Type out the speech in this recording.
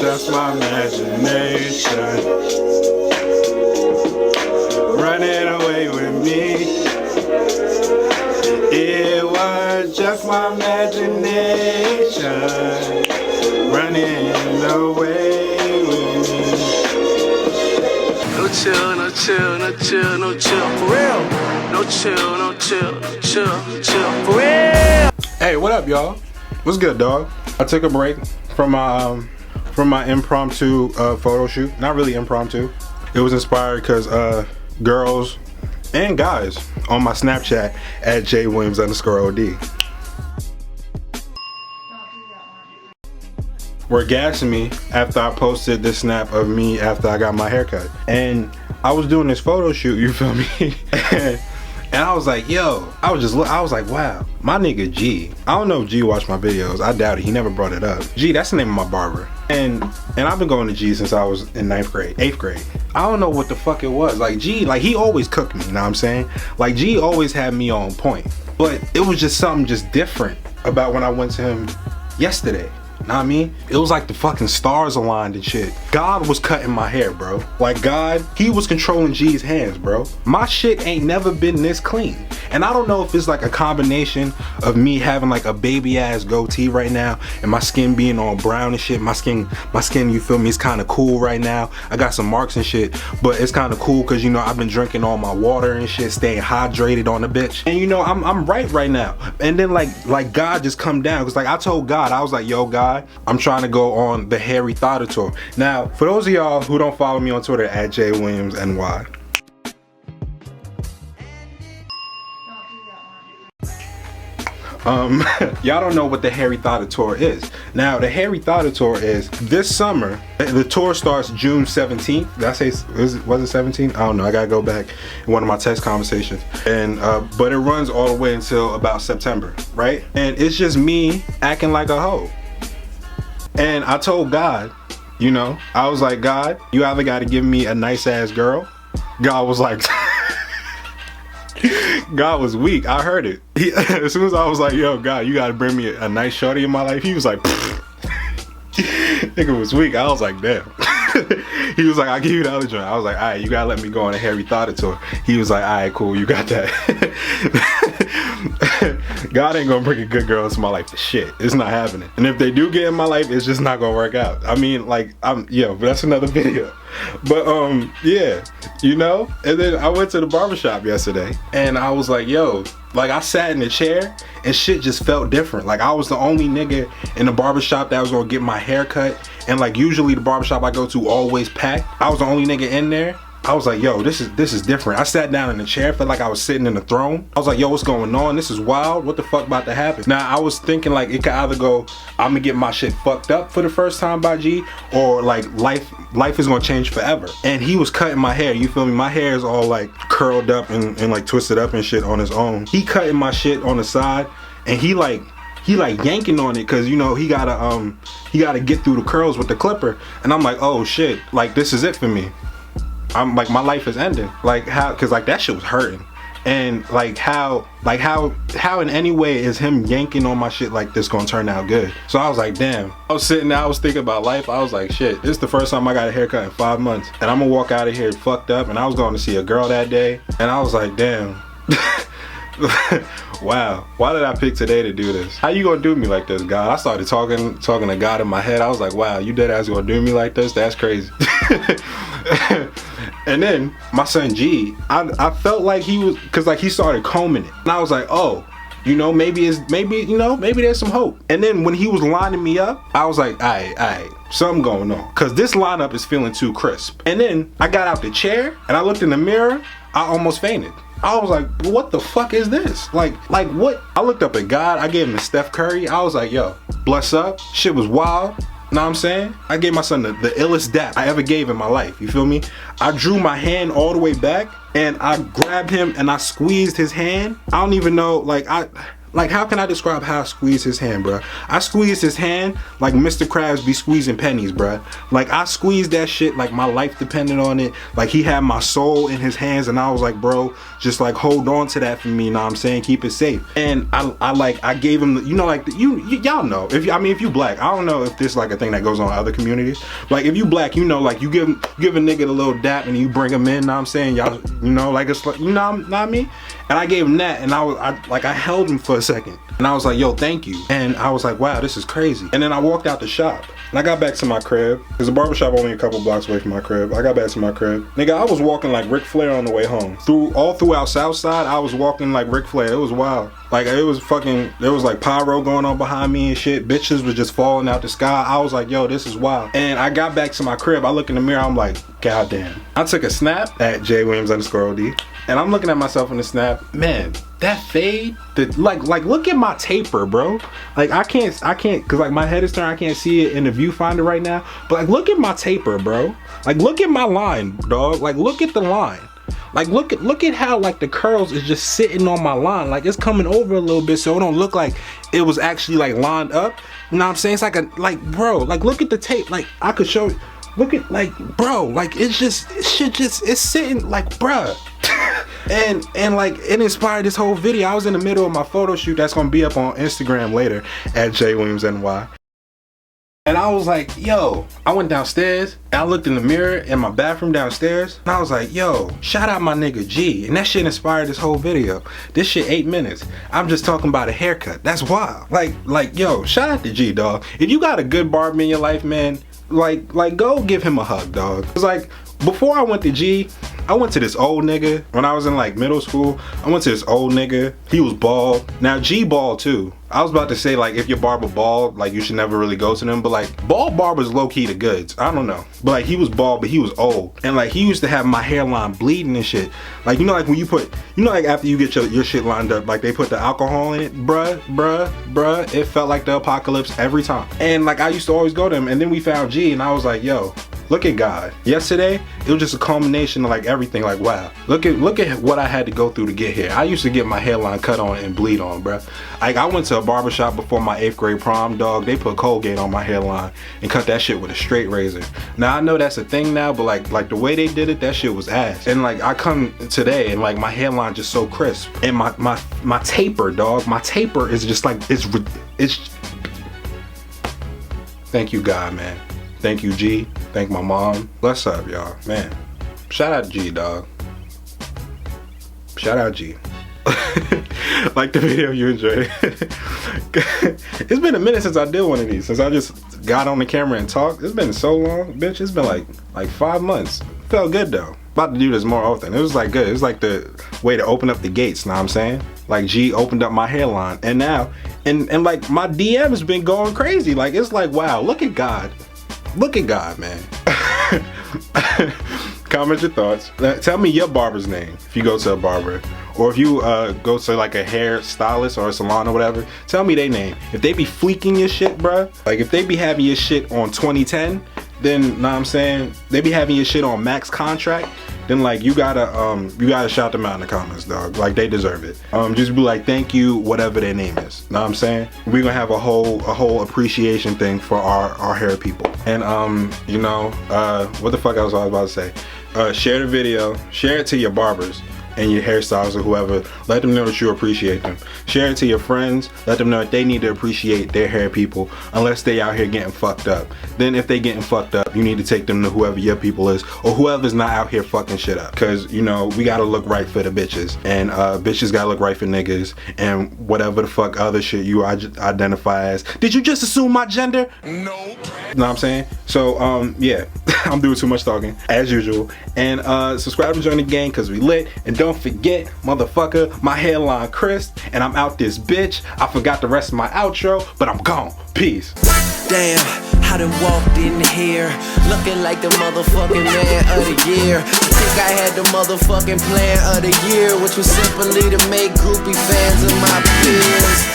just my imagination running away with me. It was just my imagination running away with me. No chill, no chill, no chill, no chill, for real. No chill, no chill, no chill, no chill, for real. Hey, what up, y'all? What's good, dog? I took a break from my impromptu photo shoot. Not really impromptu. It was inspired because girls and guys on my Snapchat at @JWilliams_OD were gassing me after I posted this snap of me after I got my haircut. And I was doing this photo shoot, you feel me? And I was like, yo, I was like, wow, my nigga G. I don't know if G watched my videos. I doubt it. He never brought it up. G, that's the name of my barber. And I've been going to G since I was in 8th grade. I don't know what the fuck it was. Like G, like he always cooked me, you know what I'm saying? Like G always had me on point. But it was just something just different about when I went to him yesterday. Know what I mean? It was like the fucking stars aligned and shit. God was cutting my hair, bro. Like God, he was controlling G's hands, bro. My shit ain't never been this clean. And I don't know if it's like a combination of me having like a baby ass goatee right now and my skin being all brown and shit. My skin, you feel me, is kind of cool right now. I got some marks and shit, but it's kind of cool because, you know, I've been drinking all my water and shit, staying hydrated on the bitch. And you know, I'm right now. And then like God just come down, because like I told God, I was like, yo, God, I'm trying to go on the Harry Thoughter tour. Now, for those of y'all who don't follow me on Twitter at @JWilliamsNY, y'all don't know what the Harry Thoughter tour is. Now, the Harry Thoughter tour is this summer. The tour starts June 17th. Did I say, was it 17th? I don't know. I gotta go back in one of my text conversations. And but it runs all the way until about September, right? And it's just me acting like a hoe. And I told God, you know, I was like, God, you either got to give me a nice ass girl. God was like, God was weak. I heard it. As soon as I was like, yo, God, you got to bring me a nice shorty in my life. He was like, nigga was weak. I was like, damn. He was like, I'll give you the other joint. I was like, all right, you got to let me go on a Harry Thoughter tour. He was like, all right, cool, you got that. God ain't gonna bring a good girl into my life for shit. It's not happening. And if they do get in my life, it's just not gonna work out. I mean, like, but that's another video. But yeah, you know. And then I went to the barbershop yesterday, and I was like, yo, like I sat in the chair, and shit just felt different. Like I was the only nigga in the barbershop that was gonna get my hair cut, and like usually the barbershop I go to always packed. I was the only nigga in there. I was like, yo, this is different. I sat down in the chair, felt like I was sitting in the throne. I was like, yo, what's going on? This is wild. What the fuck about to happen? Now, I was thinking like it could either go, I'm gonna get my shit fucked up for the first time by G, or like life is gonna change forever. And he was cutting my hair, you feel me? My hair is all like curled up and like twisted up and shit on his own. He cutting my shit on the side, and he like yanking on it, cause you know he gotta get through the curls with the clipper. And I'm like, oh shit, like this is it for me. I'm like, my life is ending. Like how, cause like that shit was hurting. And like how in any way is him yanking on my shit like this gonna turn out good? So I was like, damn. I was sitting there, I was thinking about life. I was like, shit, this is the first time I got a haircut in 5 months. And I'm gonna walk out of here fucked up. And I was going to see a girl that day. And I was like, damn. Wow, why did I pick today to do this? How you gonna do me like this, God? I started talking to God in my head. I was like, wow, you dead ass gonna do me like this? That's crazy. And then my son G, I felt like he was, cause like he started combing it, and I was like, oh, you know, maybe there's some hope. And then when he was lining me up, I was like, all right, something going on, cause this lineup is feeling too crisp. And then I got out the chair and I looked in the mirror. I almost fainted. I was like, what the fuck is this? Like what? I looked up at God. I gave him the Steph Curry. I was like, yo, bless up. Shit was wild. Know what I'm saying? I gave my son the illest dap I ever gave in my life. You feel me? I drew my hand all the way back and I grabbed him and I squeezed his hand. I don't even know, like Like, how can I describe how I squeeze his hand, bro? I squeeze his hand like Mr. Krabs be squeezing pennies, bro. Like, I squeezed that shit like my life depended on it. Like, he had my soul in his hands, and I was like, bro, just like hold on to that for me, you know what I'm saying? Keep it safe. And I gave him, you know, like, y'all know, if you black, I don't know if this is like a thing that goes on in other communities. Like, if you black, you know, like, you give a nigga the little dap and you bring him in, know what I'm saying? Y'all, you know, like, it's like, you know what I mean? And I gave him that, and I held him for a second, and I was like, yo, thank you. And I was like, wow, this is crazy. And then I walked out the shop, and I got back to my crib. There's a barbershop only a couple blocks away from my crib. I got back to my crib. Nigga, I was walking like Ric Flair on the way home. All throughout Southside, I was walking like Ric Flair. It was wild. Like, it was fucking, there was like pyro going on behind me and shit. Bitches was just falling out the sky. I was like, yo, this is wild. And I got back to my crib. I look in the mirror, I'm like, goddamn. I took a snap at JWilliams_OD. And I'm looking at myself in the snap. Man, that fade, like look at my taper, bro. Like, I can't, cause like my head is turned, I can't see it in the viewfinder right now. But like, look at my taper, bro. Like, look at my line, dog. Like, look at the line. Like, look at how like the curls is just sitting on my line. Like, it's coming over a little bit, so it don't look like it was actually like lined up. You know what I'm saying? It's like bro, like look at the tape. Like, I could show you. Look at, like, bro, like, it's sitting like, bruh. and like, it inspired this whole video. I was in the middle of my photo shoot that's gonna be up on Instagram later at JWilliamsNY. And I was like, yo, I went downstairs and I looked in the mirror in my bathroom downstairs, and I was like, yo, shout out my nigga G. And that shit inspired this whole video. This shit 8 minutes. I'm just talking about a haircut. That's wild. Like, yo, shout out to G, dog. If you got a good barber in your life, man, like go give him a hug, dog. It's like, before I went to G, I went to this old nigga when I was in like middle school. I went to this old nigga. He was bald. Now G bald too. I was about to say, like, if your barber bald, like, you should never really go to them, but like, bald barbers low-key the goods. I don't know, but like, he was bald, but he was old, and like, he used to have my hairline bleeding and shit. Like, you know, like when you put, you know, like after you get your shit lined up, like they put the alcohol in it, bruh, it felt like the apocalypse every time. And like, I used to always go to him, and then we found G, and I was like, yo, look at God. Yesterday, it was just a culmination of like everything. Like, wow, look at what I had to go through to get here. I used to get my hairline cut on and bleed on, bruh. Like, I went to a barbershop before my 8th grade prom, dog. They put Colgate on my hairline and cut that shit with a straight razor. Now I know that's a thing now, but like the way they did it, that shit was ass. And like, I come today and like my hairline just so crisp, and my taper, dog, my taper is just like, it's thank you, God, man. Thank you, G. Thank my mom. Bless up, y'all, man. Shout out G, dog. Shout out G. Like the video, you enjoyed it. It's been a minute since I did one of these, since I just got on the camera and talked. It's been so long, bitch. It's been like 5 months. Felt good though. About to do this more often. It was like good. It was like the way to open up the gates, know what I'm saying? Like, G opened up my hairline, and now, and like, my DM has been going crazy. Like, it's like, wow, look at God. Look at God, man. Comment your thoughts. Tell me your barber's name if you go to a barber, or if you go to like a hair stylist or a salon or whatever. Tell me their name. If they be fleeking your shit, bruh, like if they be having your shit on 2010, then know what I'm saying, they be having your shit on max contract, then like you gotta shout them out in the comments, dog. Like, they deserve it. Just be like, thank you, whatever their name is. Know what I'm saying? We're gonna have a whole appreciation thing for our hair people. And you know, what the fuck else I was about to say? Share the video, share it to your barbers and your hairstylists or whoever. Let them know that you appreciate them. Share it to your friends. Let them know that they need to appreciate their hair people, unless they out here getting fucked up. Then if they getting fucked up, you need to take them to whoever your people is, or whoever's not out here fucking shit up. Cause you know, we gotta look right for the bitches, and bitches gotta look right for niggas, and whatever the fuck other shit you identify as. Did you just assume my gender? No. Know what I'm saying? So yeah, I'm doing too much talking as usual. And subscribe and join the gang, cause we lit. And don't forget, motherfucker, my hairline crisp, and I'm out this bitch. I forgot the rest of my outro, but I'm gone. Peace. Damn, I done walked in here looking like the motherfucking man of the year. I think I had the motherfucking plan of the year, which was simply to make groupie fans of my peers.